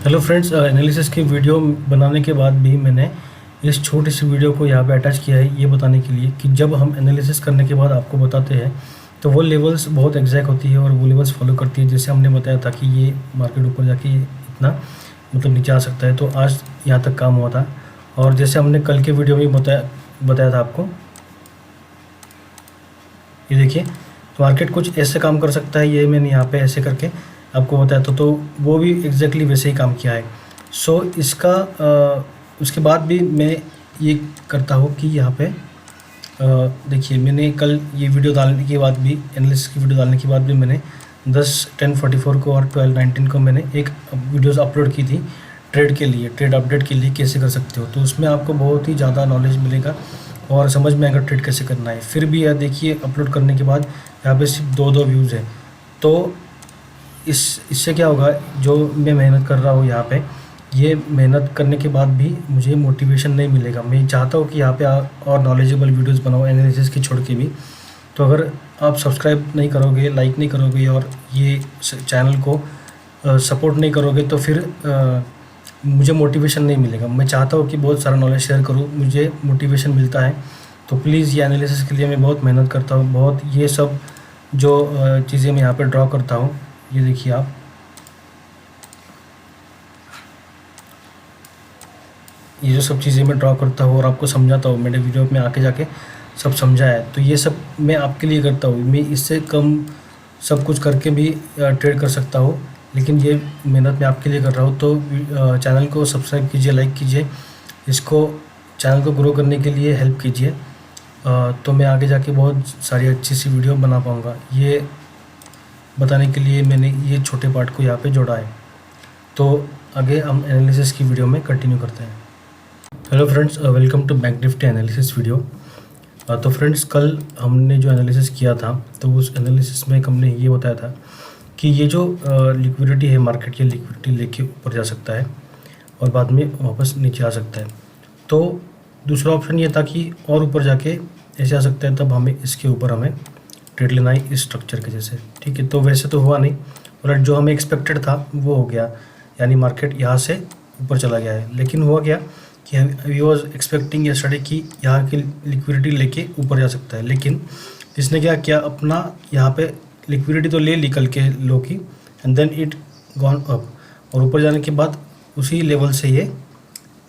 Hello friends, analysis की video बनाने के बाद भी मैंने इस छोटी सी वीडियो को यहाँ पे अटैच किया है ये बताने के लिए कि जब हम एनालिसिस करने के बाद आपको बताते हैं तो वो लेवल्स बहुत एग्जैक्ट होती है और वो लेवल्स फॉलो करती है। जैसे हमने बताया था कि ये मार्केट ऊपर जाके इतना नीचे आ सकता है, तो आज यहाँ तक काम हुआ था। और जैसे हमने कल के वीडियो में बताया था आपको, ये देखिए मार्केट कुछ ऐसे काम कर सकता है, ये मैंने यहाँ पे ऐसे करके आपको बताया था, तो वो भी एग्जैक्टली वैसे ही काम किया है। सो इसका उसके बाद भी मैं ये करता हूँ कि यहाँ पे देखिए मैंने कल ये वीडियो डालने के बाद भी, एनालिसिस की वीडियो डालने के बाद भी मैंने 10:10:44 को और 12:19 को मैंने एक वीडियोस अपलोड की थी ट्रेड के लिए, ट्रेड अपडेट के लिए कैसे कर सकते हो। तो उसमें आपको बहुत ही ज़्यादा नॉलेज मिलेगा और समझ में आएगा ट्रेड कैसे करना है। फिर भी यह देखिए अपलोड करने के बाद यहाँ पे सिर्फ 2 व्यूज़ है, तो इससे क्या होगा, जो मैं मेहनत कर रहा हूँ यहाँ पे, ये मेहनत करने के बाद भी मुझे मोटिवेशन नहीं मिलेगा। मैं चाहता हूँ कि यहाँ पे और नॉलेजेबल वीडियोस बनाओ एनालिसिस की छोड़ के भी। तो अगर आप सब्सक्राइब नहीं करोगे, लाइक नहीं करोगे और ये चैनल को सपोर्ट नहीं करोगे तो फिर मुझे मोटिवेशन नहीं मिलेगा। मैं चाहता हूँ कि बहुत सारा नॉलेज शेयर करूँ, मुझे मोटिवेशन मिलता है। तो प्लीज़ ये एनालिसिस के लिए मैं बहुत मेहनत करता हूँ, बहुत ये सब जो चीज़ें मैं यहाँ पे ड्रॉ करता हूँ, ये देखिए आप, ये जो सब चीज़ें मैं ड्रॉ करता हूँ और आपको समझाता हूँ, मैंने वीडियो में आके जाके सब समझा है। तो ये सब मैं आपके लिए करता हूँ। मैं इससे कम सब कुछ करके भी ट्रेड कर सकता हूँ, लेकिन ये मेहनत मैं आपके लिए कर रहा हूँ। तो चैनल को सब्सक्राइब कीजिए, लाइक कीजिए, इसको चैनल को ग्रो करने के लिए हेल्प कीजिए। तो मैं आगे जाके बहुत सारी अच्छी सी वीडियो बना पाऊँगा। ये बताने के लिए मैंने ये छोटे पार्ट को यहाँ पे जोड़ा है। तो आगे हम एनालिसिस की वीडियो में कंटिन्यू करते हैं। Hello friends, welcome to bank nifty analysis video. तो फ्रेंड्स, कल हमने जो एनालिसिस किया था तो उस एनालिसिस में हमने ये बताया था कि ये जो लिक्विडिटी है मार्केट, ये लिक्विडिटी लेके ऊपर जा सकता है और बाद में वापस नीचे आ सकता है। तो दूसरा ऑप्शन ये था कि और ऊपर जाके ऐसे आ सकता है, तब हमें इसके ऊपर हमें ट्रेड लेना है इस स्ट्रक्चर के जैसे। ठीक है, तो वैसे तो हुआ नहीं और जो हमें एक्सपेक्टेड था वो हो गया, यानी मार्केट यहाँ से ऊपर चला गया है। लेकिन हुआ क्या कि वी वॉज एक्सपेक्टिंग यस्टरडे कि यहाँ की लिक्विडिटी लेके ऊपर जा सकता है, लेकिन इसने क्या किया, अपना यहाँ पे लिक्विडिटी तो ले ली कल के लो की, and then it gone up, और ऊपर जाने के बाद उसी लेवल से ये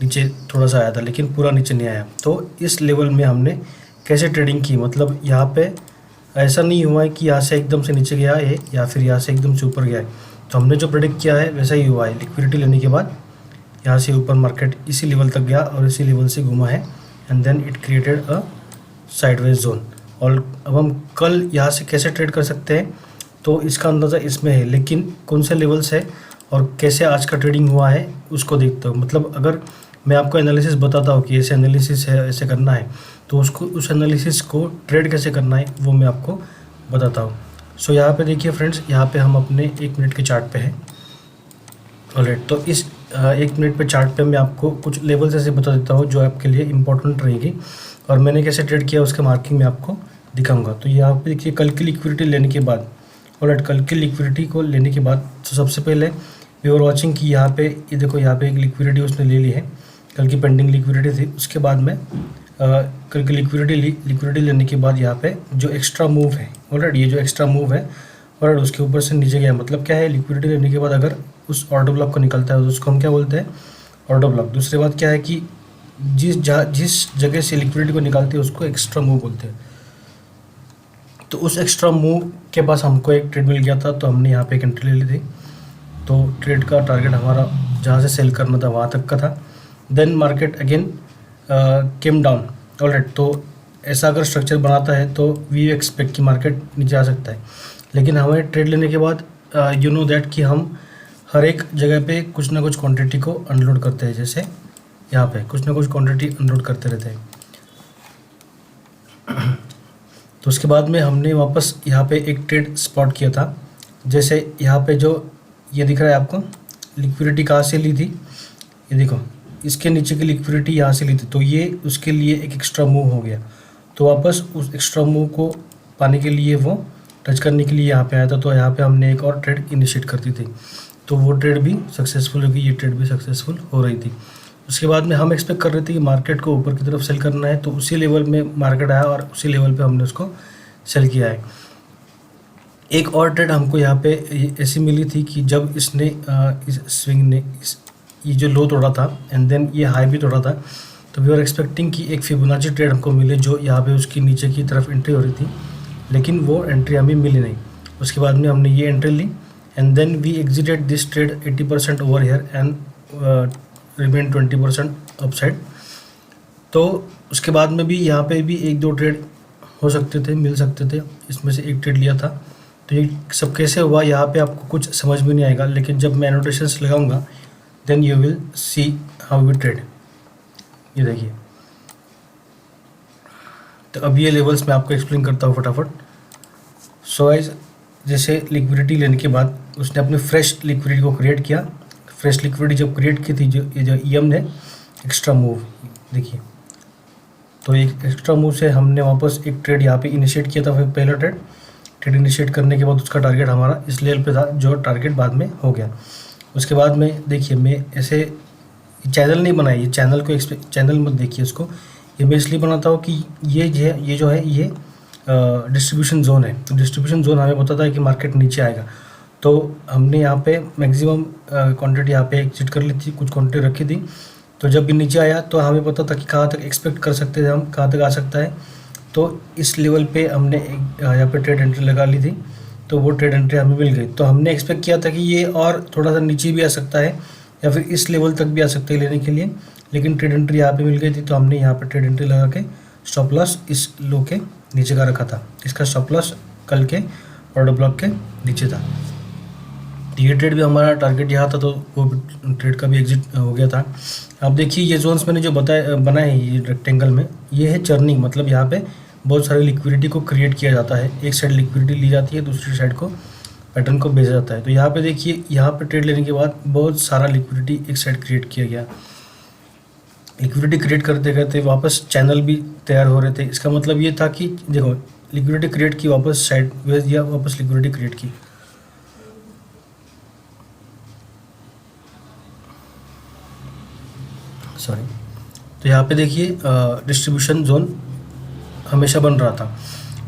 नीचे थोड़ा सा आया था, लेकिन पूरा नीचे नहीं आया। तो इस लेवल में हमने कैसे ट्रेडिंग की, मतलब यहाँ पे ऐसा नहीं हुआ है कि यहाँ से एकदम से नीचे गया है या फिर यहाँ से एकदम से ऊपर गया है। तो हमने जो प्रेडिक्ट किया है वैसा ही हुआ है। लिक्विडिटी लेने के बाद यहाँ से ऊपर मार्केट इसी लेवल तक गया और इसी लेवल से घुमा है, and then it created a sideways zone. और अब हम कल यहाँ से कैसे ट्रेड कर सकते हैं, तो इसका अंदाज़ा इसमें है, लेकिन कौन से लेवल्स है और कैसे आज का ट्रेडिंग हुआ है उसको देखते हो। मतलब अगर मैं आपको एनालिसिस बताता हूँ कि ऐसे एनालिसिस है, ऐसे करना है, तो उसको उस एनालिसिस को ट्रेड कैसे करना है वो मैं आपको बताता हूँ। सो यहाँ पे देखिए फ्रेंड्स, यहाँ पे हम अपने 1 मिनट के चार्ट पे हैं। ऑलराइट, तो इस 1 मिनट पे चार्ट पे मैं आपको कुछ लेवल्स ऐसे बता देता हूँ जो आपके लिए इंपॉर्टेंट रहेगी, और मैंने कैसे ट्रेड किया उसके मार्किंग में आपको दिखाऊंगा। तो यहाँ पे देखिए कल की लिक्विडिटी लेने के बाद, ऑलराइट, कल की लिक्विडिटी को लेने के बाद तो सबसे पहले वी आर वॉचिंग कि यहाँ पे ये देखो, यहाँ पे एक लिक्विडिटी उसने ले ली है, कल की पेंडिंग लिक्विडिटी थी। उसके बाद में कल की लिक्विडिटी लेने के बाद यहाँ पे जो एक्स्ट्रा मूव है, ऑलराइट, ये जो एक्स्ट्रा मूव है और उसके ऊपर से नीचे गया, मतलब क्या है, लिक्विडिटी लेने के बाद अगर उस ऑर्डर ब्लॉक को निकलता है तो उसको हम क्या बोलते हैं, ऑर्डर ब्लॉक। दूसरी बात क्या है कि जिस जगह से लिक्विडिटी को निकालते हैं उसको एक्स्ट्रा मूव बोलते हैं। तो उस एक्स्ट्रा मूव के पास हमको एक ट्रेड मिल गया था, तो हमने यहाँ पे एक एंट्री ले ली थी। तो ट्रेड का टारगेट हमारा जहाँ से सेल करना था वहाँ तक का था। Then market again came down, all right. तो ऐसा अगर स्ट्रक्चर बनाता है तो वी एक्सपेक्ट कि मार्केट नीचे आ सकता है, लेकिन हमें ट्रेड लेने के बाद यू नो दैट कि हम हर एक जगह पे कुछ ना कुछ क्वांटिटी को अनलोड करते हैं। जैसे यहाँ पे कुछ ना कुछ क्वांटिटी अनलोड करते रहते हैं। तो उसके बाद में हमने वापस यहाँ पे एक ट्रेड स्पॉट किया था। जैसे यहाँ पे जो ये दिख रहा है आपको, लिक्विडिटी कहाँ से ली थी, ये देखो, इसके नीचे की लिक्विडिटी यहाँ से ली थी, तो ये उसके लिए एक एक्स्ट्रा मूव हो गया। तो वापस उस एक्स्ट्रा मूव को पाने के लिए, वो टच करने के लिए यहाँ पे आया था। तो यहाँ पे हमने एक और ट्रेड इनिशिएट कर दी थी। तो वो ट्रेड भी सक्सेसफुल होगी, ये ट्रेड भी सक्सेसफुल हो रही थी। उसके बाद में हम एक्सपेक्ट कर रहे थे कि मार्केट को ऊपर की तरफ सेल करना है, तो उसी लेवल में मार्केट आया और उसी लेवल पे हमने उसको सेल किया है। एक और ट्रेड हमको यहाँ पे ऐसी मिली थी कि जब इसने इस स्विंग ने ये जो लो तोड़ा था एंड देन ये हाई भी तोड़ा था, तो वी आर एक्सपेक्टिंग कि एक फिबोनाची ट्रेड हमको मिले जो यहाँ पे उसकी नीचे की तरफ एंट्री हो रही थी, लेकिन वो एंट्री हमें मिली नहीं। उसके बाद में हमने ये एंट्री ली and then we exited this trade 80% over here and remain 20% upside. तो उसके बाद में भी यहाँ पे भी एक दो ट्रेड हो सकते थे, मिल सकते थे, इसमें से एक ट्रेड लिया था। तो ये सब कैसे हुआ यहाँ पे आपको कुछ समझ में नहीं आएगा, लेकिन जब मैं एनोटेशंस लगाऊंगा then you will see how we trade. ये देखिए, तो अब ये लेवल्स मैं आपको एक्सप्लेन करता हूँ फटाफट। सो गाइस, जैसे लिक्विडिटी लेने के बाद उसने अपने फ्रेश लिक्विडिटी को क्रिएट किया। फ्रेश लिक्विडिटी जब क्रिएट की थी, जो ईएम ने एक्स्ट्रा मूव, देखिए, तो एक एक्स्ट्रा मूव से हमने वापस एक ट्रेड यहाँ पे इनिशिएट किया था। फिर पहला ट्रेड इनिशिएट करने के बाद उसका टारगेट हमारा इस लेवल पे था, जो टारगेट बाद में हो गया। उसके बाद में देखिए, मैं ऐसे चैनल नहीं बनाई, ये चैनल को चैनल मत देखिए इसको, ये मैं इसलिए बनाता हूँ कि ये जो है ये डिस्ट्रीब्यूशन जोन है। तो डिस्ट्रीब्यूशन जोन हमें बताता है कि मार्केट नीचे आएगा। तो हमने यहाँ पे मैक्सिमम क्वांटिटी यहाँ पे एग्जिट कर ली थी, कुछ क्वांटिटी रखी थी। तो जब भी नीचे आया तो हमें पता था कि कहाँ तक एक्सपेक्ट कर सकते थे हम, कहाँ तक आ सकता है। तो इस लेवल पे हमने यहाँ पे ट्रेड एंट्री लगा ली थी, तो वो ट्रेड एंट्री हमें मिल गई। तो हमने एक्सपेक्ट किया था कि ये और थोड़ा सा नीचे भी आ सकता है या फिर इस लेवल तक भी आ सकता है लेने के लिए, लेकिन ट्रेड एंट्री यहाँ पे मिल गई थी। तो हमने यहाँ पे ट्रेड एंट्री लगा के स्टॉप लॉस इस लो के नीचे का रखा था। इसका स्टॉप लॉस कल के ऑर्डर ब्लॉक के नीचे था। ये ट्रेड भी हमारा टारगेट यहाँ था, तो वो ट्रेड का भी एग्जिट हो गया था। अब देखिए, ये जोन्स मैंने जो बनाए ये रेक्टेंगल में, ये है चर्निंग, मतलब यहाँ पे बहुत सारी लिक्विडिटी को क्रिएट किया जाता है। एक साइड लिक्विडिटी ली जाती है, दूसरी साइड को पैटर्न को भेजा जाता है। तो यहाँ पे देखिए, यहाँ पे ट्रेड लेने के बाद बहुत सारा लिक्विडिटी एक साइड क्रिएट किया गया। लिक्विडिटी क्रिएट करते करते वापस चैनल भी तैयार हो रहे थे। इसका मतलब ये था कि देखो, लिक्विडिटी क्रिएट की, वापस साइड भेज दिया, वापस लिक्विडिटी क्रिएट की। सॉरी, तो यहाँ पे देखिए डिस्ट्रीब्यूशन जोन हमेशा बन रहा था।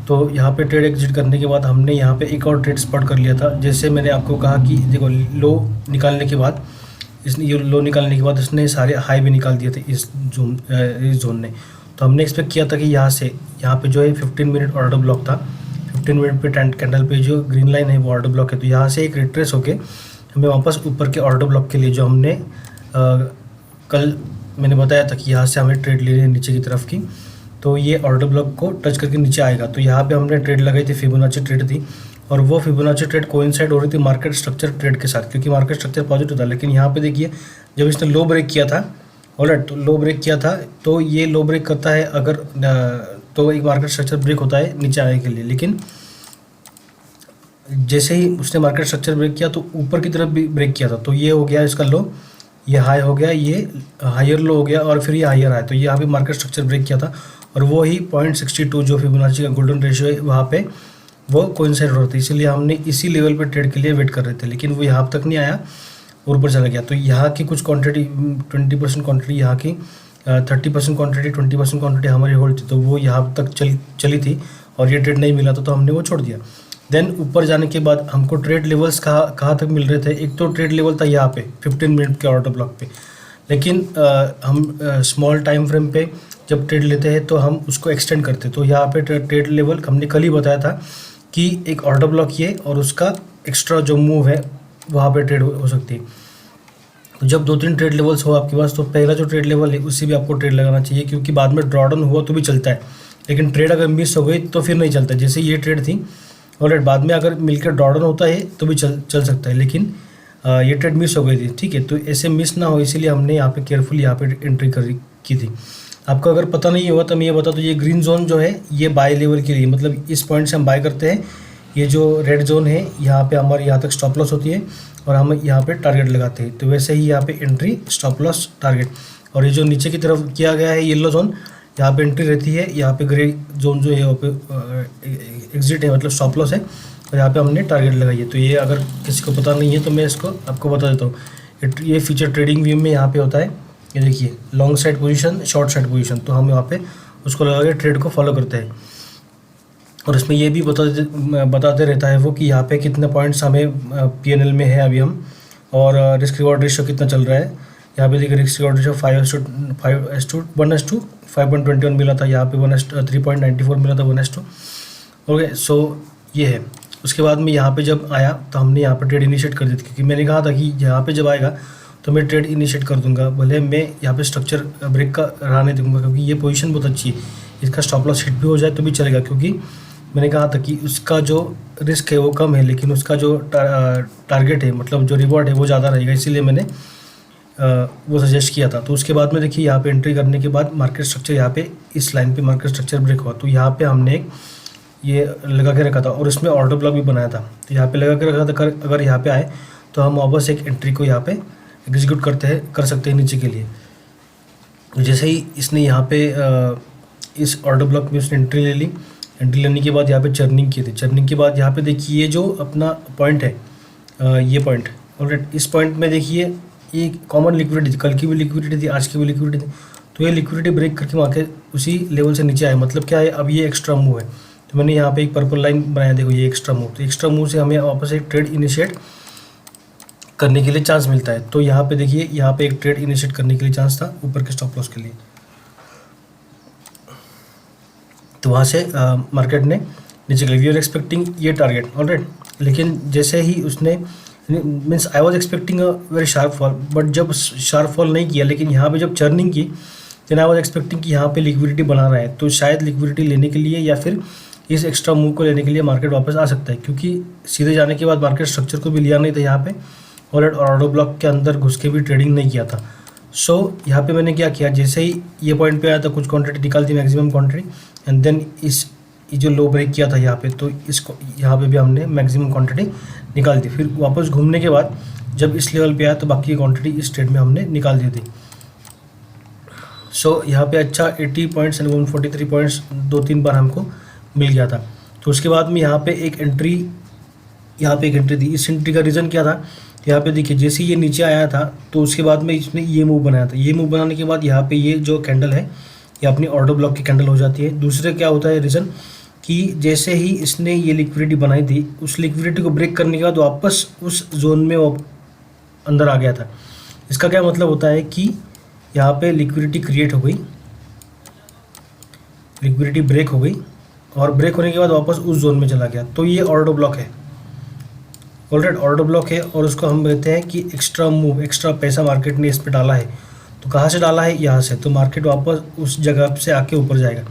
तो यहाँ पे ट्रेड एग्जिट करने के बाद हमने यहाँ पे एक और ट्रेड स्पॉट कर लिया था। जैसे मैंने आपको कहा कि देखो, लो निकालने के बाद ये लो निकालने के बाद इसने सारे हाई भी निकाल दिए थे इस जोन ने। तो हमने एक्सपेक्ट किया था कि यहाँ पे जो है 15 मिनट ऑर्डर ब्लॉक था। 15 मिनट पे कैंडल पे जो ग्रीन लाइन है वो ऑर्डर ब्लॉक है। तो यहाँ से एक रिट्रेस होके हमें वापस ऊपर के ऑर्डर ब्लॉक के लिए, जो हमने कल मैंने बताया था कि यहाँ से हमें ट्रेड ले रही है नीचे की तरफ की, तो ये ऑर्डर ब्लॉक को टच करके नीचे आएगा। तो यहाँ पे हमने ट्रेड लगाई थी, फिबोनाची ट्रेड थी, और वो फिबोनाची ट्रेड कोइंसाइड हो रही थी मार्केट स्ट्रक्चर ट्रेड के साथ, क्योंकि मार्केट स्ट्रक्चर पॉजिटिव था। लेकिन यहाँ पे देखिए, जब इसने लो ब्रेक किया था, ऑलराइट, तो लो ब्रेक किया था, तो ये लो ब्रेक करता है अगर तो एक मार्केट स्ट्रक्चर ब्रेक होता है नीचे आने के लिए। लेकिन जैसे ही उसने मार्केट स्ट्रक्चर ब्रेक किया तो ऊपर की तरफ भी ब्रेक किया था। तो ये हो गया इसका लो, ये हाई हो गया, ये हायर लो हो गया, और फिर ये हायर हाई। तो यहाँ पे मार्केट स्ट्रक्चर ब्रेक किया था, और वो ही 0.62 जो फिबोनाची का गोल्डन रेशियो है, वहाँ पे वो कोइंसाइड हो रहा था। इसीलिए हमने इसी लेवल पे ट्रेड के लिए वेट कर रहे थे, लेकिन वो यहाँ तक नहीं आया और ऊपर चला गया। तो यहाँ की कुछ क्वांटिटी 20% क्वांटिटी, यहाँ की 30% क्वांटिटी, 20% क्वांटिटी हमारी होल्ड थी, तो वो यहाँ तक चली थी और ये ट्रेड नहीं मिला था, तो हमने वो छोड़ दिया। देन ऊपर जाने के बाद हमको ट्रेड लेवल्स कहाँ तक मिल रहे थे। एक तो ट्रेड लेवल था यहाँ पे 15 मिनट के ऑर्डर ब्लॉक पे, लेकिन हम स्मॉल टाइम फ्रेम पे जब ट्रेड लेते हैं तो हम उसको एक्सटेंड करते हैं। तो यहाँ पे ट्रेड लेवल हमने कल ही बताया था कि एक ऑर्डर ब्लॉक ये और उसका एक्स्ट्रा जो मूव है वहाँ पे ट्रेड हो सकती है। तो जब 2-3 ट्रेड लेवल्स हो आपके पास, तो पहला जो ट्रेड लेवल है उसी भी आपको ट्रेड लगाना चाहिए, क्योंकि बाद में ड्रॉडाउन हुआ तो भी चलता है, लेकिन ट्रेड अगर मिस हो गई तो फिर नहीं चलता। जैसे ये ट्रेड थी, ऑलराइट, बाद में अगर मिलकर ड्रॉडाउन होता है तो भी चल सकता है, लेकिन ये ट्रेड मिस हो गई थी, ठीक है। तो ऐसे मिस ना हो, इसीलिए हमने यहाँ पे केयरफुल यहाँ पे एंट्री की थी। आपको अगर पता नहीं हुआ तो मैं ये बता दूँ, ये ग्रीन जोन जो है ये बाय लेवल के लिए, मतलब इस पॉइंट से हम बाय करते हैं। ये जो रेड जोन है यहाँ पे हमारे यहाँ तक स्टॉप लॉस होती है और हम यहाँ पे टारगेट लगाते हैं। तो वैसे ही यहाँ पे एंट्री, स्टॉप लॉस, टारगेट। और ये जो नीचे की तरफ किया गया है येलो जोन, यहाँ पे एंट्री रहती है, यहाँ पे ग्रे जोन जो है यहाँ पे एग्जिट है, मतलब स्टॉप लॉस है, और यहाँ पे हमने टारगेट लगाई है। तो ये अगर किसी को पता नहीं है तो मैं इसको आपको बता देता हूँ। ये फीचर ट्रेडिंग व्यू में यहाँ पे होता है, ये देखिए long side position, short side position. तो हम यहाँ पे उसको लगा के ट्रेड को फॉलो करते हैं। और इसमें ये भी बताते रहता है वो कि यहाँ पे कितने पॉइंट्स हमें PNL में है अभी हम, और रिस्क रिवॉर्ड रेशियो कितना चल रहा है। यहाँ पे देखिए रिस्क रिवॉर्ड रेशियो 1:5.21 मिला था, यहाँ पे 3.94 मिला था 1:2। ओके, सो ये है। उसके बाद में यहाँ पे जब आया तो हमने यहाँ पे ट्रेड इनिशिएट कर दी थी, क्योंकि मैंने कहा था कि यहाँ पे जब आएगा तो मैं ट्रेड इनिशिएट कर दूंगा, भले मैं यहाँ पे स्ट्रक्चर ब्रेक का रहने दूंगा, क्योंकि ये पोजीशन बहुत अच्छी है। इसका स्टॉप लॉस हिट भी हो जाए तो भी चलेगा, क्योंकि मैंने कहा था कि उसका जो रिस्क है वो कम है, लेकिन उसका जो टारगेट है, मतलब जो रिवॉर्ड है वो ज़्यादा रहेगा, इसीलिए मैंने वो सजेस्ट किया था। तो उसके बाद में देखिए यहाँ पे एंट्री करने के बाद मार्केट स्ट्रक्चर यहाँ पे इस लाइन पे मार्केट स्ट्रक्चर ब्रेक हुआ, तो यहाँ पे हमने एक ये लगा के रखा था और इसमें ऑर्डर ब्लॉक भी बनाया था। तो यहाँ पे लगा के रखा था, अगर यहाँ पे आए तो हम वापस एक एंट्री को यहाँ पे एग्जीक्यूट कर सकते हैं नीचे के लिए। जैसे ही इसने यहाँ पे इस ऑर्डर ब्लॉक में उसने एंट्री ले ली, एंट्री लेने के बाद यहाँ पे चर्निंग की थी। चर्निंग के बाद यहाँ पे देखिए ये जो अपना पॉइंट है, ये पॉइंट ऑलरेडी, इस पॉइंट में देखिए ये कॉमन लिक्विडिटी थी, कल की भी लिक्विडिटी थी, आज की भी लिक्विडिटी थी। तो ये लिक्विडिटी ब्रेक करके वहाँ के उसी लेवल से नीचे आए, मतलब क्या है, अब ये एक्स्ट्रा मूव है। तो मैंने यहाँ पे एक पर्पल लाइन बनाया, देखो ये एक्स्ट्रा मूव। तो एक्स्ट्रा मूव से हमें वापस एक ट्रेड इनिशिएट करने के लिए चांस मिलता है। तो यहाँ पे देखिए यहाँ पे एक ट्रेड इनिशिएट करने के लिए चांस था ऊपर के स्टॉप लॉस के लिए। तो वहाँ से मार्केट ने नीचे के लिए वी आर एक्सपेक्टिंग ये टारगेट ऑलराइट, लेकिन जैसे ही उसने means I was expecting a very sharp fall, but जब शार्प फॉल नहीं किया, लेकिन यहाँ पे जब चर्निंग की देन आई वॉज एक्सपेक्टिंग कि यहाँ पे लिक्विडिटी बना रहा है, तो शायद लिक्विडिटी लेने के लिए या फिर इस एक्स्ट्रा मूव को लेने के लिए मार्केट वापस आ सकता है, क्योंकि सीधे जाने के बाद मार्केट स्ट्रक्चर को भी लिया नहीं था यहाँ पे, और ऑर्डर ब्लॉक के अंदर घुस के भी ट्रेडिंग नहीं किया था। सो यहाँ पे मैंने क्या किया, जैसे ही ये पॉइंट पे आया था कुछ क्वांटिटी निकाल दी, मैक्सिमम क्वांटिटी, एंड देन ये जो लो ब्रेक किया था यहाँ पे, तो इसको यहाँ पे भी हमने मैक्सिमम क्वांटिटी निकाल दी। फिर वापस घूमने के बाद जब इस लेवल पे आया तो बाकी की क्वांटिटी इस ट्रेड में हमने निकाल दी थी। सो यहाँ पे अच्छा 80 पॉइंट्स एंड 143 पॉइंट्स 2-3 बार हमको मिल गया था। तो उसके बाद में यहाँ पे एक एंट्री थी। इस एंट्री का रीज़न क्या था, यहाँ पे देखिए जैसे ये नीचे आया था तो उसके बाद में इसने ये मूव बनाया था। ये मूव बनाने के बाद यहाँ पे ये जो कैंडल है ये अपनी ऑर्डर ब्लॉक की कैंडल हो जाती है। दूसरे क्या होता है रीज़न कि जैसे ही इसने ये लिक्विडिटी बनाई थी, उस लिक्विडिटी को ब्रेक करने के बाद वापस उस जोन में वो अंदर आ गया था। इसका क्या मतलब होता है कि यहाँ पे लिक्विडिटी क्रिएट हो गई, लिक्विडिटी ब्रेक हो गई, और ब्रेक होने के बाद वापस उस जोन में चला गया। तो ये ऑर्डर ब्लॉक है, ऑलरेडी ऑर्डर ब्लॉक है, और उसको हम कहते हैं कि एक्स्ट्रा मूव, एक्स्ट्रा पैसा मार्केट ने इस पर डाला है। तो कहाँ से डाला है, यहाँ से। तो मार्केट वापस उस जगह से आके ऊपर जाएगा,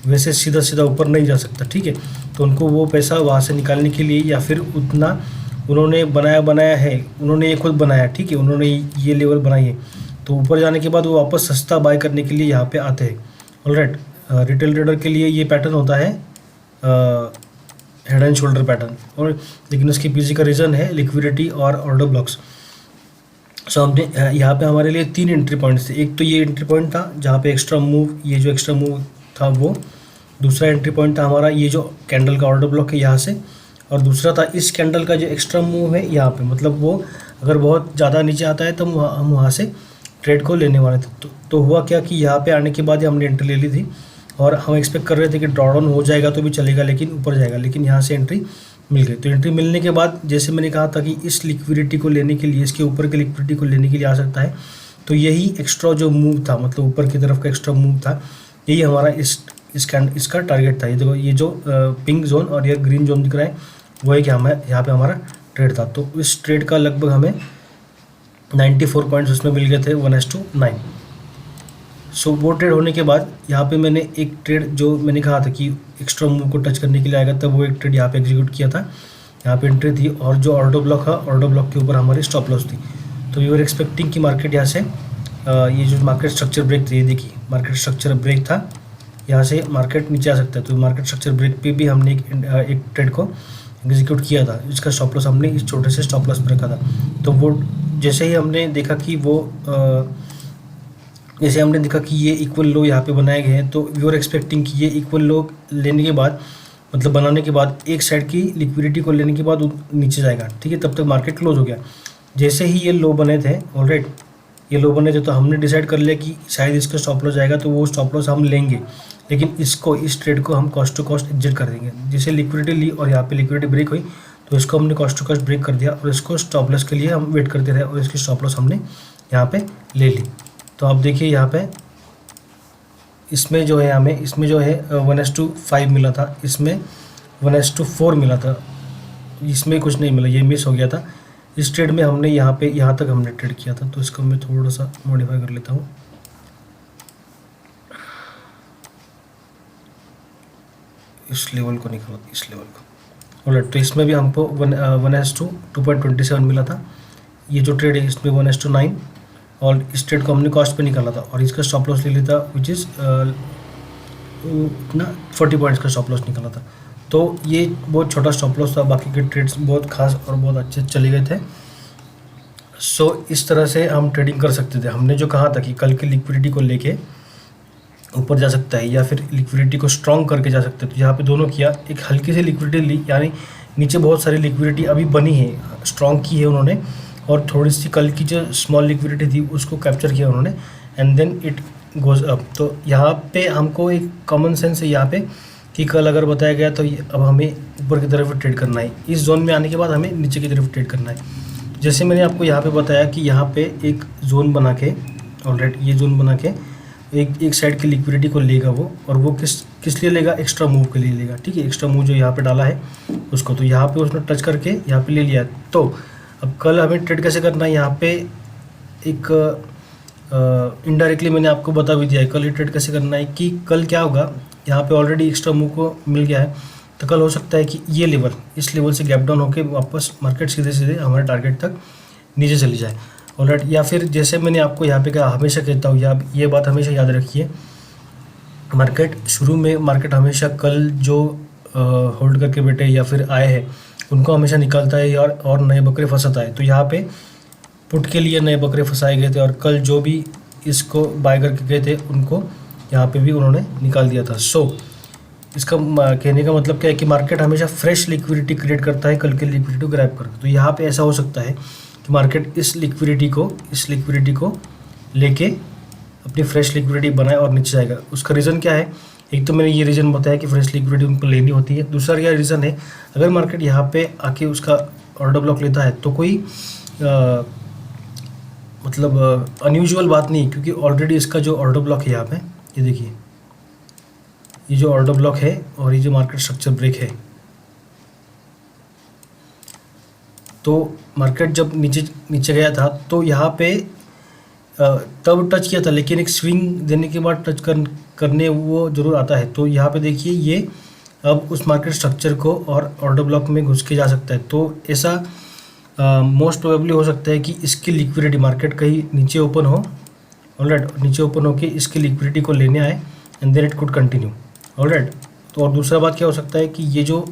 वैसे सीधा सीधा ऊपर नहीं जा सकता, ठीक है। तो उनको वो पैसा वहाँ से निकालने के लिए, या फिर उतना उन्होंने बनाया है, उन्होंने ये खुद बनाया, ठीक है, उन्होंने ये लेवल बनाई है, तो ऊपर जाने के बाद वो वापस सस्ता बाय करने के लिए यहाँ पे आते हैं। ऑलराइट, रिटेल ट्रेडर के लिए ये पैटर्न होता है हेड एंड शोल्डर पैटर्न, और लेकिन उसके पीछे का रीज़न है लिक्विडिटी और ऑर्डर ब्लॉक्स। सो हमने यहाँ पे हमारे लिए 3 एंट्री पॉइंट्स थे। एक तो ये एंट्री पॉइंट था जहाँ पे एक्स्ट्रा मूव, ये जो एक्स्ट्रा मूव था वो। दूसरा एंट्री पॉइंट था हमारा ये जो कैंडल का ऑर्डर ब्लॉक है यहाँ से, और दूसरा था इस कैंडल का जो एक्स्ट्रा मूव है यहाँ पे, मतलब वो अगर बहुत ज़्यादा नीचे आता है तो हम वहाँ से ट्रेड को लेने वाले थे। तो हुआ क्या कि यहाँ पे आने के बाद ही हमने एंट्री ले ली थी, और हम एक्सपेक्ट कर रहे थे कि ड्रॉडाउन हो जाएगा तो भी चलेगा, लेकिन ऊपर जाएगा, लेकिन यहाँ से एंट्री मिल गई। तो एंट्री मिलने के बाद जैसे मैंने कहा था कि इस लिक्विडिटी को लेने के लिए, इसके ऊपर की लिक्विडिटी को लेने के लिए आ सकता है, तो यही एक्स्ट्रा जो मूव था, मतलब ऊपर की तरफ का एक्स्ट्रा मूव था, यही हमारा इसका टारगेट था। ये देखो ये जो पिंक जोन और ये ग्रीन जोन दिख रहा है वो है कि हमें यहाँ पे हमारा ट्रेड था। तो इस ट्रेड का लगभग हमें 94 पॉइंट्स उसमें मिल गए थे 1:9। सो वो ट्रेड होने के बाद यहाँ पे मैंने एक ट्रेड जो मैंने कहा था कि एक्स्ट्रा मूव को टच करने के लिए आएगा, तब वो एक ट्रेड यहाँ पे एग्जीक्यूट किया था। यहाँ पे एंट्री थी, और जो ऑर्डर ब्लॉक था, ऑर्डर ब्लॉक के ऊपर हमारी स्टॉप लॉस थी। तो वी वर एक्सपेक्टिंग कि मार्केट यहाँ से ये जो मार्केट स्ट्रक्चर ब्रेक था, ये देखिए मार्केट स्ट्रक्चर ब्रेक था, यहाँ से मार्केट नीचे आ सकता है। तो मार्केट स्ट्रक्चर ब्रेक पे भी हमने एक ट्रेड को एग्जीक्यूट किया था। इसका स्टॉप लॉस हमने इस छोटे से स्टॉप लॉस पर रखा था। तो वो जैसे ही हमने देखा कि ये इक्वल लो यहाँ पे बनाए गए हैं, तो वी आर एक्सपेक्टिंग कि ये इक्वल लो लेने के बाद मतलब बनाने के बाद एक साइड की लिक्विडिटी को लेने के बाद वो नीचे जाएगा, ठीक है, तब तक मार्केट क्लोज हो गया। जैसे ही ये लो बने थे, ऑलराइट, ये लो बने थे, तो हमने डिसाइड कर लिया कि शायद इसका स्टॉप लॉस जाएगा, तो वो स्टॉप लॉस हम लेंगे, लेकिन इसको, इस ट्रेड को हम कॉस्ट टू कॉस्ट एग्जिट कर देंगे। जैसे लिक्विडिटी ली और यहाँ पे लिक्विडिटी ब्रेक हुई, तो इसको हमने कॉस्ट टू कॉस्ट ब्रेक कर दिया और इसको स्टॉप लॉस के लिए हम वेट करते रहे और इसकी स्टॉप लॉस हमने यहाँ पे ले ली। तो आप देखिए यहाँ पे इसमें जो है हमें, इसमें जो है 1:5 मिला था, इसमें 1:4 मिला था, इसमें कुछ नहीं मिला, ये मिस हो गया था। इस ट्रेड में हमने यहाँ पे, यहाँ तक हमने ट्रेड किया था, तो इसको मैं थोड़ा सा मॉडिफाई कर लेता हूँ। इस लेवल को निकालो, इस लेवल को, ऑलराइट। तो इसमें भी हमको 1:2.27 मिला था। ये जो ट्रेड है इसमें 1:9, और इस ट्रेड को हमने कॉस्ट पे निकाला था और इसका स्टॉप लॉस ले लिया था, विच इज़ इतना 40 पॉइंट्स का स्टॉप लॉस निकाला था। तो ये बहुत छोटा स्टॉप लॉस था, बाकी के ट्रेड्स बहुत खास और बहुत अच्छे चले गए थे। सो इस तरह से हम ट्रेडिंग कर सकते थे। हमने जो कहा था कि कल की लिक्विडिटी को लेके ऊपर जा सकता है या फिर लिक्विडिटी को स्ट्रॉन्ग करके जा सकते हैं, तो यहाँ पे दोनों किया। एक हल्की सी लिक्विडिटी ली, यानी नीचे बहुत सारी लिक्विडिटी अभी बनी है, स्ट्रॉन्ग की है उन्होंने, और थोड़ी सी कल की जो स्मॉल लिक्विडिटी थी उसको कैप्चर किया उन्होंने, and then it goes up. तो यहाँ पे हमको एक कॉमन सेंस है यहाँ पे कि कल अगर बताया गया तो अब हमें ऊपर की तरफ ट्रेड करना है, इस जोन में आने के बाद हमें नीचे की तरफ ट्रेड करना है। जैसे मैंने आपको यहाँ पे बताया कि यहाँ पे एक जोन बना के, ऑलराइट, ये जोन बना के एक साइड की लिक्विडिटी को लेगा वो, और वो किस लिए लेगा, एक्स्ट्रा मूव के लिए लेगा, ठीक है, एक्स्ट्रा मूव जो यहाँ पे डाला है उसको, तो यहाँ पे उसने टच करके यहाँ पे ले लिया। तो अब कल हमें ट्रेड कैसे करना है, यहाँ पे एक इनडायरेक्टली मैंने आपको बता भी दिया है कल ये ट्रेड कैसे करना है, कि कल क्या होगा, यहाँ पे ऑलरेडी एक्स्ट्रा मूव को मिल गया है, तो कल हो सकता है कि ये लेवल, इस लेवल से गैप डाउन होकर वापस मार्केट सीधे सीधे हमारे टारगेट तक नीचे चली जाए, ऑलराइट। या फिर जैसे मैंने आपको यहाँ पे कहा, हमेशा कहता हूँ, या ये बात हमेशा याद रखिए, मार्केट शुरू में, मार्केट हमेशा कल जो होल्ड करके बैठे या फिर आए हैं उनको हमेशा निकालता है यार, और नए बकरे फंसाता है। तो यहाँ पे पुट के लिए नए बकरे फंसाए गए थे, और कल जो भी इसको बाय करके गए थे उनको यहाँ पे भी उन्होंने निकाल दिया था। सो इसका कहने का मतलब क्या है कि मार्केट हमेशा फ्रेश लिक्विडिटी क्रिएट करता है कल की लिक्विडिटी को ग्रैब करके। तो यहाँ पे ऐसा हो सकता है कि मार्केट इस लिक्विडिटी को लेके अपनी फ्रेश लिक्विडिटी बनाए और नीचे जाएगा। उसका रीज़न क्या है, एक तो मैंने ये रीज़न बताया कि फ्रेश लिक्विडिटी उनको लेनी होती है। दूसरा क्या रीज़न है, अगर मार्केट यहाँ पे आके उसका ऑर्डर ब्लॉक लेता है तो कोई मतलब अनयूजुअल बात नहीं, क्योंकि ऑलरेडी इसका जो ऑर्डर ब्लॉक है यहाँ पे, ये देखिए, ये जो ऑर्डर ब्लॉक है और ये जो मार्केट स्ट्रक्चर ब्रेक है, तो मार्केट जब नीचे गया था तो यहाँ पे तब टच किया था, लेकिन एक स्विंग देने के बाद टच करने वो जरूर आता है। तो यहाँ पे देखिए, ये अब उस मार्केट स्ट्रक्चर को और ऑर्डर ब्लॉक में घुस के जा सकता है। तो ऐसा मोस्ट प्रोबेबली हो सकता है कि इसकी लिक्विडिटी, मार्केट कहीं नीचे ओपन हो, ऑलराइट, नीचे ओपन होके इसकी लिक्विडिटी को लेने आए, and then it could continue, all right. तो और दूसरा बात क्या हो सकता है कि ये जो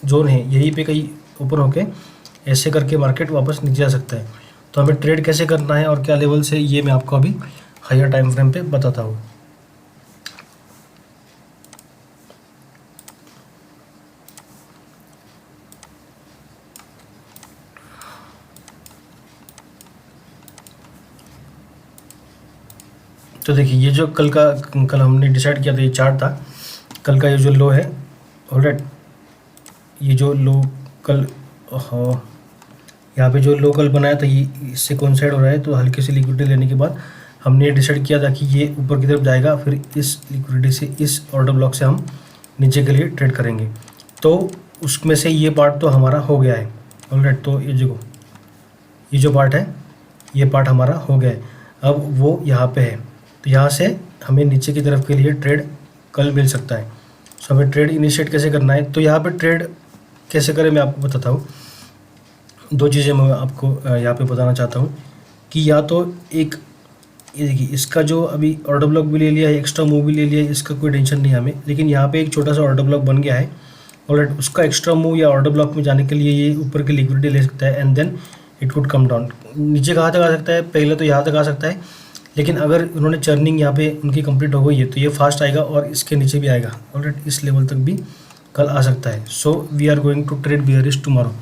जोन है यहीं पे कहीं ओपन होके ऐसे करके मार्केट वापस नीचे जा सकता है। तो हमें ट्रेड कैसे करना है और क्या लेवल से, ये मैं आपको अभी हायर टाइम फ्रेम पे बताता हूँ। तो देखिए, ये जो कल हमने डिसाइड किया था, ये चार्ट था कल का, ये जो लो है, ऑलराइट, ये जो लो कल, यहाँ पे जो लो कल बनाया था ये इससे कोइंसाइड हो रहा है। तो हल्की सी लिक्विडिटी लेने के बाद हमने ये डिसाइड किया था कि ये ऊपर की तरफ जाएगा, फिर इस लिक्विडिटी से, इस ऑर्डर ब्लॉक से हम नीचे के लिए ट्रेड करेंगे। तो उसमें से ये पार्ट तो हमारा हो गया है, ऑलराइट। तो ये जो पार्ट है, ये पार्ट हमारा हो गया है। अब वो यहाँ पे है, तो यहाँ से हमें नीचे की तरफ के लिए ट्रेड कल मिल सकता है। सो हमें ट्रेड इनिशिएट कैसे करना है, तो यहाँ पे ट्रेड कैसे करें मैं आपको बताता हूँ। दो चीज़ें मैं आपको यहाँ पे बताना चाहता हूँ कि या तो एक, ये देखिए, इसका जो अभी ऑर्डर ब्लॉक भी ले लिया है, एक्स्ट्रा मूव भी ले लिया है, इसका कोई टेंशन नहीं है हमें, लेकिन यहाँ पे एक छोटा सा ऑर्डर ब्लॉक बन गया है, ऑलराइट। उसका एक्स्ट्रा मूव या ऑर्डर ब्लॉक में जाने के लिए ये ऊपर की लिक्विडिटी ले सकता है, and then it could come down. नीचे कहाँ तक आ सकता है, पहले तो यहाँ तक आ सकता है, लेकिन अगर उन्होंने चर्निंग यहाँ पे उनकी कंप्लीट हो गई है तो ये फास्ट आएगा और इसके नीचे भी आएगा, ऑलराइट, इस लेवल तक भी कल आ सकता है। So we are going to trade bearish tomorrow.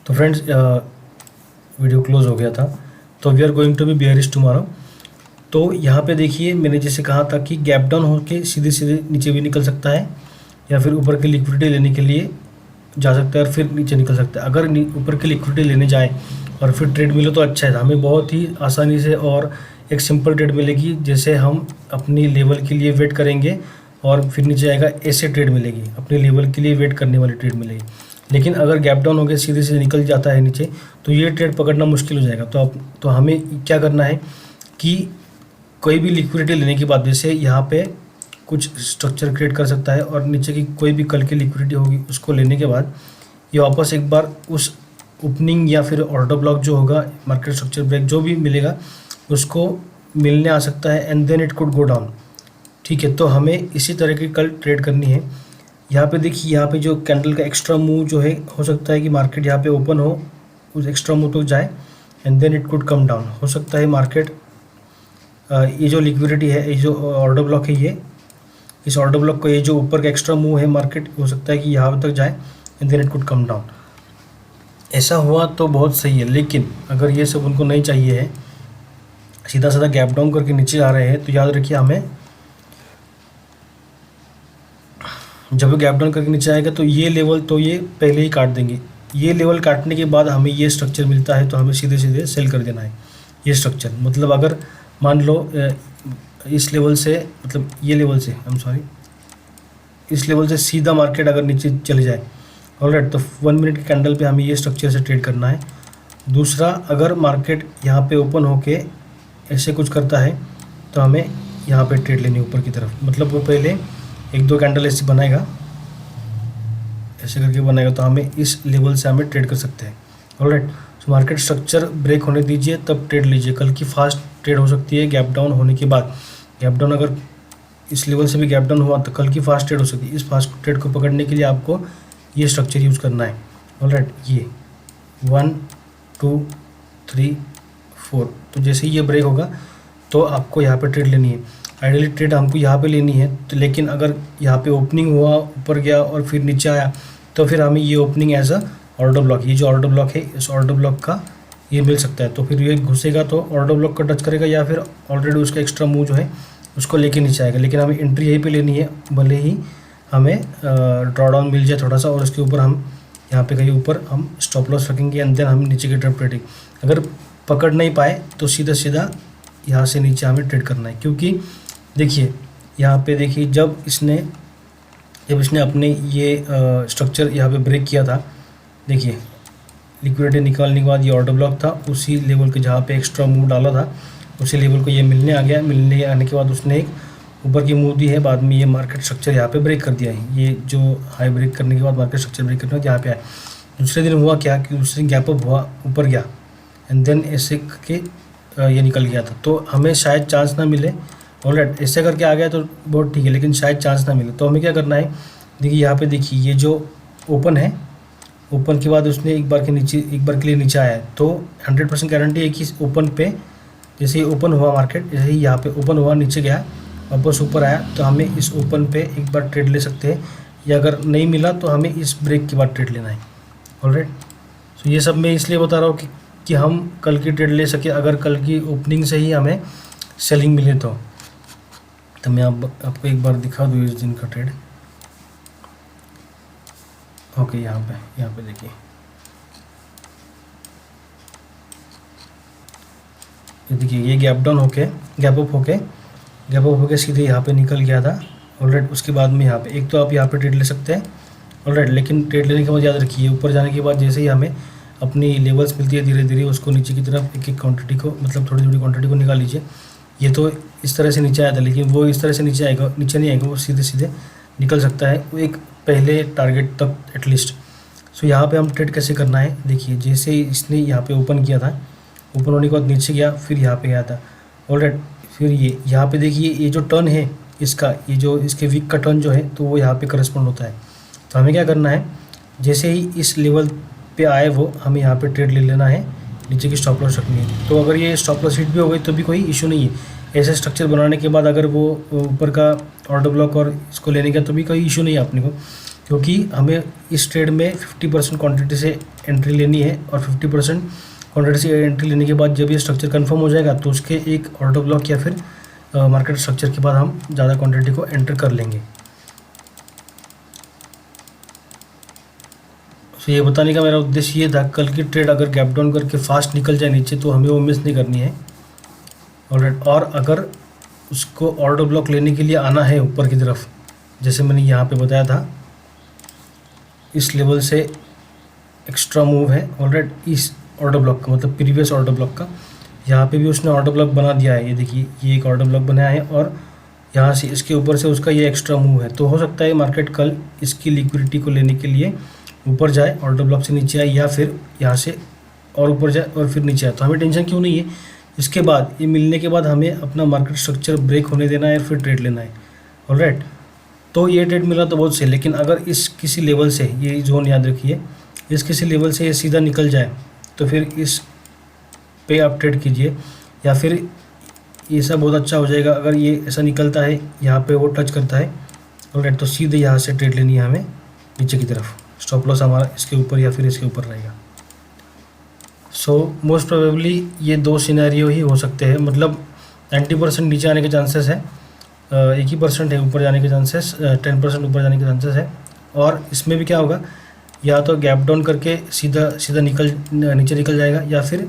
तो फ्रेंड्स वीडियो क्लोज हो गया था। तो we are going to be bearish tomorrow. तो यहाँ पे देखिए मैंने जैसे कहा था कि गैप डाउन होके सीधे सीधे नीचे भी निकल सकता है, या फिर ऊपर की लिक्विडिटी लेने के लिए जा सकता है और फिर नीचे निकल सकता है। अगर ऊपर की लिक्विडिटी लेने जाए और फिर ट्रेड मिले तो अच्छा है, हमें बहुत ही आसानी से और एक सिंपल ट्रेड मिलेगी। जैसे हम अपनी लेवल के लिए वेट करेंगे और फिर नीचे आएगा, ऐसे ट्रेड मिलेगी, अपने लेवल के लिए वेट करने वाली ट्रेड मिलेगी। लेकिन अगर गैप डाउन होकर सीधे सीधे निकल जाता है नीचे तो ये ट्रेड पकड़ना मुश्किल हो जाएगा। तो हमें क्या करना है कि कोई भी लिक्विडिटी लेने के बाद, जैसे यहाँ पे कुछ स्ट्रक्चर क्रिएट कर सकता है और नीचे की कोई भी कल की लिक्विडिटी होगी उसको लेने के बाद ये वापस एक बार उस ओपनिंग या फिर ऑर्डर ब्लॉक जो होगा, मार्केट स्ट्रक्चर ब्रेक जो भी मिलेगा उसको मिलने आ सकता है, and then it could go down. ठीक है, तो हमें इसी तरह की कल ट्रेड करनी है। यहाँ पे देखिए, यहाँ पे जो कैंडल का एक्स्ट्रा मूव जो है, हो सकता है कि मार्केट यहाँ पे ओपन हो, उस एक्स्ट्रा मूव तक जाए and then it could come down. हो सकता है मार्केट ये जो लिक्विडिटी है, ये जो ऑर्डर ब्लॉक है, ये इस ऑर्डर ब्लॉक को, ये जो ऊपर का एक्स्ट्रा मूव है मार्केट, हो सकता है कि यहाँ तक जाए and then it could come down. ऐसा हुआ तो बहुत सही है, लेकिन अगर ये सब उनको नहीं चाहिए है, सीधा साधा गैप डाउन करके नीचे आ रहे हैं, तो याद रखिए हमें जब गैप डाउन करके नीचे आएगा तो ये लेवल तो ये पहले ही काट देंगे। ये लेवल काटने के बाद हमें ये स्ट्रक्चर मिलता है तो हमें सीधे सीधे सेल कर देना है ये स्ट्रक्चर। मतलब अगर मान लो इस लेवल से, मतलब ये लेवल से, इस लेवल से सीधा मार्केट अगर नीचे चले जाए, ऑलराइट, तो 1 मिनट के कैंडल पे हमें ये स्ट्रक्चर से ट्रेड करना है। दूसरा, अगर मार्केट यहाँ पे ओपन होके ऐसे कुछ करता है तो हमें यहाँ पे ट्रेड लेनी ऊपर की तरफ। मतलब वो पहले 1-2 कैंडल ऐसे बनाएगा, ऐसे करके बनाएगा, तो हमें इस लेवल से हमें ट्रेड कर सकते हैं। ऑलराइट, तो मार्केट स्ट्रक्चर ब्रेक होने दीजिए तब ट्रेड लीजिए। कल की फास्ट ट्रेड हो सकती है गैप डाउन होने के बाद। गैप डाउन अगर इस लेवल से भी गैप डाउन हुआ तो कल की फास्ट ट्रेड हो सकती है। इस फास्ट ट्रेड को पकड़ने के लिए आपको ये स्ट्रक्चर यूज़ करना है। ऑलराइट, ये 1 2 3 4, तो जैसे ही ये ब्रेक होगा तो आपको यहाँ पे ट्रेड लेनी है। आइडियली ट्रेड हमको यहाँ पे लेनी है, तो लेकिन अगर यहाँ पे ओपनिंग हुआ, ऊपर गया और फिर नीचे आया, तो फिर हमें ये opening as a order block, ये जो ऑर्डर ब्लॉक है, इस ऑर्डर ब्लॉक का ये मिल सकता है। तो फिर ये घुसेगा तो ऑर्डर ब्लॉक को टच करेगा, या फिर ऑलरेडी उसका एक्स्ट्रा मूव जो है उसको लेके नीचे आएगा। लेकिन हमें एंट्री यहीं पे लेनी है, भले ही हमें ड्रॉ डाउन मिल जाए थोड़ा सा, और उसके ऊपर हम यहाँ पे कहीं ऊपर हम स्टॉप लॉस रखेंगे एंड देन हम नीचे की तरफ ट्रेडिंग। अगर पकड़ नहीं पाए तो सीधा सीधा यहाँ से नीचे हमें ट्रेड करना है। क्योंकि देखिए यहाँ पे देखिए, जब इसने अपने ये स्ट्रक्चर यहाँ पे ब्रेक किया था, देखिए लिक्विडिटी निकालने के बाद ये ऑर्डर ब्लॉक था, उसी लेवल के जहाँ पे एक्स्ट्रा मूव डाला था उसी लेवल को ये मिलने आ गया। मिलने आने के बाद उसने एक ऊपर की मूव दी है, बाद में ये मार्केट स्ट्रक्चर यहाँ पे ब्रेक कर दिया है। ये जो हाई ब्रेक करने के बाद मार्केट स्ट्रक्चर ब्रेक करने के बाद यहाँ पे आया। दूसरे दिन हुआ क्या कि दूसरे दिन गैप अप हुआ, ऊपर गया एंड देन ऐसे करके ये निकल गया था। तो हमें शायद चांस ना मिले, ऑलराइट, ऐसे करके आ गया तो बहुत ठीक है, लेकिन शायद चांस ना मिले। तो हमें क्या करना है, देखिए यहाँ पे देखिए ये जो ओपन है, ओपन के बाद उसने एक बार के लिए नीचे आया है, तो 100% गारंटी है कि इस ओपन पे, जैसे ही ओपन हुआ मार्केट, जैसे ही यहाँ पे ओपन हुआ, नीचे गया, वापस ऊपर आया, तो हमें इस ओपन पे एक बार ट्रेड ले सकते हैं, या अगर नहीं मिला तो हमें इस ब्रेक के बाद ट्रेड लेना है। ऑलराइट, तो ये सब मैं इसलिए बता रहा हूँ कि हम कल की ट्रेड ले सके। अगर कल की ओपनिंग से ही हमें सेलिंग मिले तो मैं आपको एक बार दिखा दूँ इस दिन का ट्रेड। ओके, यहाँ पे देखिए, ये देखिए ये गैप डाउन होके, गैप अप होके सीधे यहाँ पे निकल गया था। ऑलराइट, उसके बाद में यहाँ पे एक तो आप यहाँ पे ट्रेड ले सकते हैं। ऑलराइट, लेकिन ट्रेड लेने के बाद याद रखिए, ऊपर जाने के बाद जैसे ही हमें अपनी लेवल्स मिलती है, धीरे धीरे उसको नीचे की तरफ एक एक क्वांटिटी को, मतलब थोड़ी थोड़ी क्वांटिटी को निकाल लीजिए। ये तो इस तरह से नीचे आया था, लेकिन वो इस तरह से नीचे नहीं आएगा, वो सीधे सीधे निकल सकता है वो एक पहले टारगेट तक एटलीस्ट। सो यहाँ पे हम ट्रेड कैसे करना है, देखिए जैसे ही इसने यहाँ पे ओपन किया था, ओपन होने के बाद नीचे गया, फिर यहाँ पे गया था। ऑलराइट, फिर ये यहाँ पे देखिए ये जो टर्न है इसका, ये जो इसके वीक का टर्न जो है, तो वो यहाँ पे करस्पॉन्ड होता है। तो हमें क्या करना है, जैसे ही इस लेवल पे आए वो, हमें यहाँ पे ट्रेड ले लेना है, नीचे की स्टॉप लॉस रखनी है। तो अगर ये स्टॉप लॉस हिट भी हो गई तो भी कोई इशू नहीं है, ऐसे स्ट्रक्चर बनाने के बाद अगर वो ऊपर का ऑर्डर ब्लॉक और इसको लेने का तो भी कोई इशू नहीं है अपने को, क्योंकि हमें इस ट्रेड में 50% क्वांटिटी से एंट्री लेनी है और 50% क्वांटिटी से एंट्री लेने के बाद जब ये स्ट्रक्चर कंफर्म हो जाएगा तो उसके एक ऑर्डर ब्लॉक या फिर मार्केट स्ट्रक्चर के बाद हम ज़्यादा क्वांटिटी को एंटर कर लेंगे। तो ये बताने का मेरा उद्देश्य ये था, कल की ट्रेड अगर गैप डाउन करके फास्ट निकल जाए नीचे तो हमें वो मिस नहीं करनी है। और अगर उसको ऑर्डर ब्लॉक लेने के लिए आना है ऊपर की तरफ, जैसे मैंने यहाँ पे बताया था, इस लेवल से एक्स्ट्रा मूव है ऑलरेडी इस ऑर्डर ब्लॉक का, मतलब प्रीवियस ऑर्डर ब्लॉक का। यहाँ पे भी उसने ऑर्डर ब्लॉक बना दिया है, ये देखिए ये एक ऑर्डर ब्लॉक बनाया है और यहाँ से इसके ऊपर से उसका ये एक्स्ट्रा मूव है। तो हो सकता है मार्केट कल इसकी लिक्विडिटी को लेने के लिए ऊपर जाए, ऑर्डर ब्लॉक से नीचे आए, या फिर यहाँ से और ऊपर जाए और फिर नीचे आए। तो हमें टेंशन क्यों नहीं है, इसके बाद ये मिलने के बाद हमें अपना मार्केट स्ट्रक्चर ब्रेक होने देना है, फिर ट्रेड लेना है। ऑलराइट, तो ये ट्रेड मिला तो बहुत सही, लेकिन अगर इस किसी लेवल से, ये जोन याद रखिए, इस किसी लेवल से ये सीधा निकल जाए तो फिर इस पे आप ट्रेड कीजिए, या फिर ये सब बहुत अच्छा हो जाएगा अगर ये ऐसा निकलता है, यहाँ पे वो टच करता है। ऑलराइट, तो सीधे यहाँ से ट्रेड लेनी है हमें नीचे की तरफ। स्टॉप लॉस हमारा इसके ऊपर या फिर इसके ऊपर रहेगा। सो मोस्ट प्रोबेबली ये दो सिनेरियो ही हो सकते हैं, मतलब 90% नीचे आने के चांसेस है, 1% है ऊपर जाने के चांसेस, 10% ऊपर जाने के चांसेस है। और इसमें भी क्या होगा, या तो गैप डाउन करके सीधा सीधा नीचे निकल जाएगा, या फिर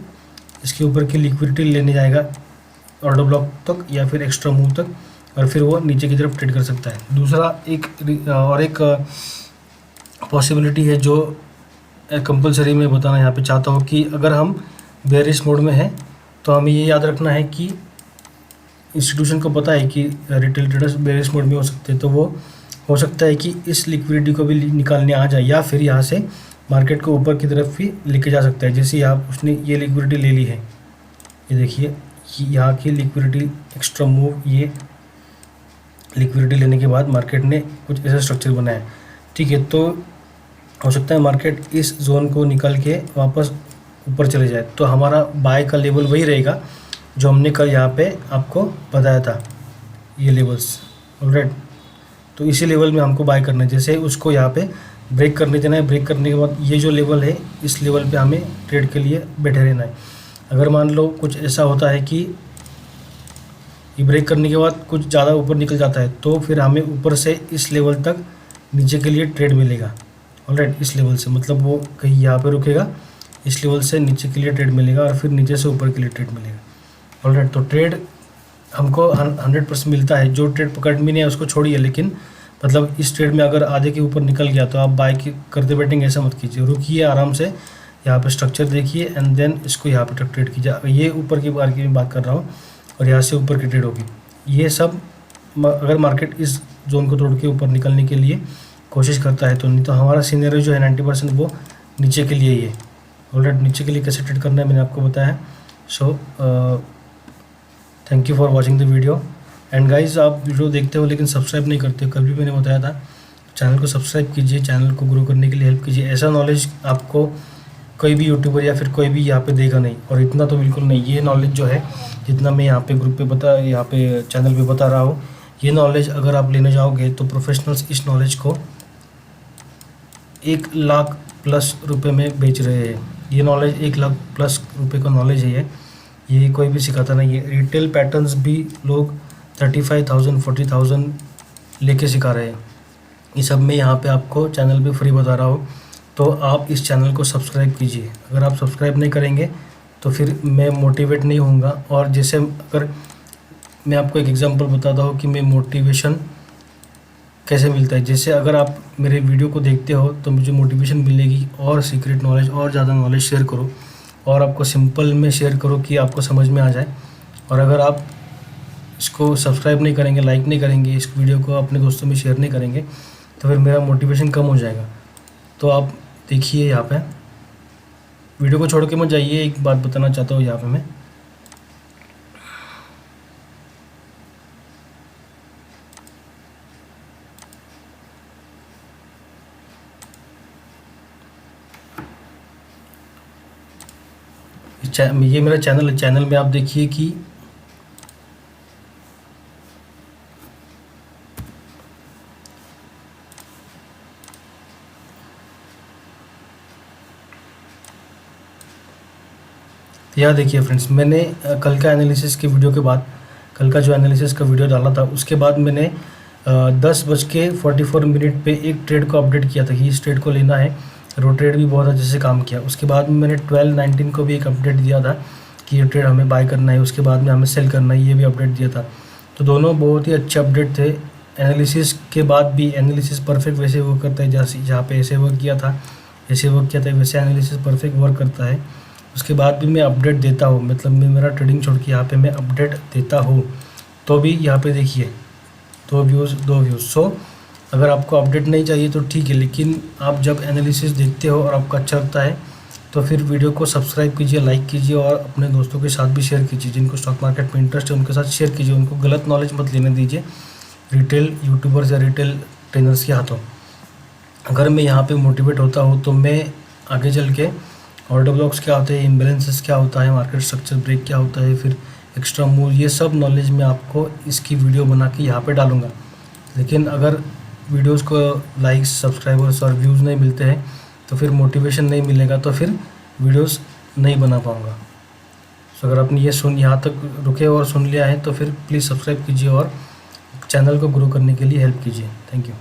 इसके ऊपर की लिक्विडिटी लेने जाएगा ऑर्डर ब्लॉक तक या फिर एक्स्ट्रा मूव तक, और फिर वो नीचे की तरफ ट्रेड कर सकता है। दूसरा एक पॉसिबिलिटी है जो कंपलसरी मैं बताना यहाँ पे चाहता हूँ कि अगर हम बेरिश मोड में हैं तो हमें ये याद रखना है कि इंस्टीट्यूशन को पता है कि रिटेल ट्रेडर्स बेरिश मोड में हो सकते हैं, तो वो हो सकता है कि इस लिक्विडिटी को भी निकालने आ जाए, या फिर यहाँ से मार्केट को ऊपर की तरफ भी लेके जा सकता है। जैसे यहाँ उसने ये लिक्विडिटी ले ली है, ये देखिए यहाँ की लिक्विडिटी एक्स्ट्रा मूव, ये लिक्विडिटी लेने के बाद मार्केट ने कुछ ऐसा स्ट्रक्चर बनाया है, ठीक है। तो हो सकता है मार्केट इस जोन को निकल के वापस ऊपर चले जाए, तो हमारा बाय का लेवल वही रहेगा जो हमने कल यहाँ पे आपको बताया था, ये लेवल्स। ऑलराइट, तो इसी लेवल में हमको बाय करना है। जैसे उसको यहाँ पे ब्रेक करने देना है, ब्रेक करने के बाद ये जो लेवल है, इस लेवल पे हमें ट्रेड के लिए बैठे रहना है। अगर मान लो कुछ ऐसा होता है कि ये ब्रेक करने के बाद कुछ ज़्यादा ऊपर निकल जाता है, तो फिर हमें ऊपर से इस लेवल तक नीचे के लिए ट्रेड मिलेगा। ऑलराइट, इस लेवल से, मतलब वो कहीं यहाँ पे रुकेगा, इस लेवल से नीचे के लिए ट्रेड मिलेगा और फिर नीचे से ऊपर के लिए ट्रेड मिलेगा। ऑलराइट, तो ट्रेड हमको 100% मिलता है। जो ट्रेड पकड़ में नहीं है उसको छोड़िए, लेकिन मतलब इस ट्रेड में अगर आधे के ऊपर निकल गया तो आप बाय करते बैठेंगे, ऐसा मत कीजिए। रुकिए, आराम से यहाँ पे स्ट्रक्चर देखिए एंड देन इसको यहाँ पे ट्रेड कीजिए। ये ऊपर की बार की मैं बात कर रहा हूँ और यहाँ से ऊपर की ट्रेड होगी। ये सब अगर मार्केट इस जोन को तोड़ के ऊपर निकलने के लिए कोशिश करता है तो, नहीं तो हमारा सीनियर जो है 90% वो नीचे के लिए ही है। ऑलरेडी नीचे के लिए कैसे ट्रेड करना है मैंने आपको बताया। So thank you for watching the video. And guys, आप वीडियो देखते हो लेकिन सब्सक्राइब नहीं करते हो, कल भी मैंने बताया था, चैनल को सब्सक्राइब कीजिए, चैनल को ग्रो करने के लिए हेल्प कीजिए। ऐसा नॉलेज आपको कोई भी यूट्यूबर या फिर कोई भी यहाँ पे देगा नहीं, और इतना तो बिल्कुल नहीं। ये नॉलेज जो है, जितना मैं यहाँ पे ग्रुप पे यहाँ पे चैनल पे बता रहा हूँ, ये नॉलेज अगर आप लेने जाओगे तो प्रोफेशनल्स इस नॉलेज को 1 लाख प्लस रुपए में बेच रहे हैं। ये नॉलेज 1 लाख प्लस रुपए का नॉलेज है ये कोई भी सिखाता नहीं है। रिटेल पैटर्न्स भी लोग 35,000 40,000 लेके सिखा रहे हैं। ये सब मैं यहाँ पे आपको चैनल पे फ्री बता रहा हूँ, तो आप इस चैनल को सब्सक्राइब कीजिए। अगर आप सब्सक्राइब नहीं करेंगे तो फिर मैं मोटिवेट नहीं होऊंगा। और जैसे अगर मैं आपको एक एग्जांपल बताता हूँ कि मैं मोटिवेशन कैसे मिलता है। जैसे अगर आप मेरे वीडियो को देखते हो तो मुझे मोटिवेशन मिलेगी, और सीक्रेट नॉलेज और ज़्यादा नॉलेज शेयर करो, और आपको सिंपल में शेयर करो कि आपको समझ में आ जाए। और अगर आप इसको सब्सक्राइब नहीं करेंगे, लाइक नहीं करेंगे, इस वीडियो को अपने दोस्तों में शेयर नहीं करेंगे, तो फिर मेरा मोटिवेशन कम हो जाएगा। तो आप देखिए, यहाँ पे वीडियो को छोड़ के मत जाइए। एक बात बताना चाहता हूँ यहाँ पे मैं, ये मेरा चैनल है। चैनल में आप देखिए कि यहाँ देखिए फ्रेंड्स, मैंने कल का एनालिसिस के वीडियो के बाद, कल का जो एनालिसिस का वीडियो डाला था उसके बाद मैंने 10:44 पे एक ट्रेड को अपडेट किया था कि इस ट्रेड को लेना है। रोटेट भी बहुत अच्छे से काम किया। उसके बाद में मैंने 12:19 को भी एक अपडेट दिया था कि ये ट्रेड हमें बाय करना है, उसके बाद में हमें सेल करना है, ये भी अपडेट दिया था। तो दोनों बहुत ही अच्छे अपडेट थे। एनालिसिस के बाद भी एनालिसिस परफेक्ट वैसे वर्क करता है, जहाँ पे ऐसे वर्क किया था, ऐसे वर्क किया था, वैसे एनालिसिस परफेक्ट वर्क करता है। उसके बाद भी मैं अपडेट देता हूँ, मतलब मैं मेरा ट्रेडिंग छोड़ के यहाँ पे मैं अपडेट देता हूँ। तो भी यहाँ पे देखिए 2 व्यूज़। सो अगर आपको अपडेट नहीं चाहिए तो ठीक है, लेकिन आप जब एनालिसिस देखते हो और आपको अच्छा लगता है तो फिर वीडियो को सब्सक्राइब कीजिए, लाइक कीजिए और अपने दोस्तों के साथ भी शेयर कीजिए। जिनको स्टॉक मार्केट में इंटरेस्ट है उनके साथ शेयर कीजिए। उनको गलत नॉलेज मत लेने दीजिए रिटेल यूट्यूबर्स या रिटेल ट्रेनर्स के हाथों। अगर मैं यहाँ पे मोटिवेट होता हूँ तो मैं आगे चल के ऑर्डर ब्लॉक्स क्या होते हैं, इम्बैलेंसेस क्या होता है, मार्केट स्ट्रक्चर ब्रेक क्या होता है, फिर एक्स्ट्रा मूव, ये सब नॉलेज मैं आपको इसकी वीडियो बना के यहाँ पे डालूँगा। लेकिन अगर वीडियोस को लाइक्स, सब्सक्राइबर्स और व्यूज़ नहीं मिलते हैं तो फिर मोटिवेशन नहीं मिलेगा, तो फिर वीडियोस नहीं बना पाऊँगा। सो अगर आपने ये यहाँ तक रुके और सुन लिया है तो फिर प्लीज़ सब्सक्राइब कीजिए और चैनल को ग्रो करने के लिए हेल्प कीजिए। Thank you.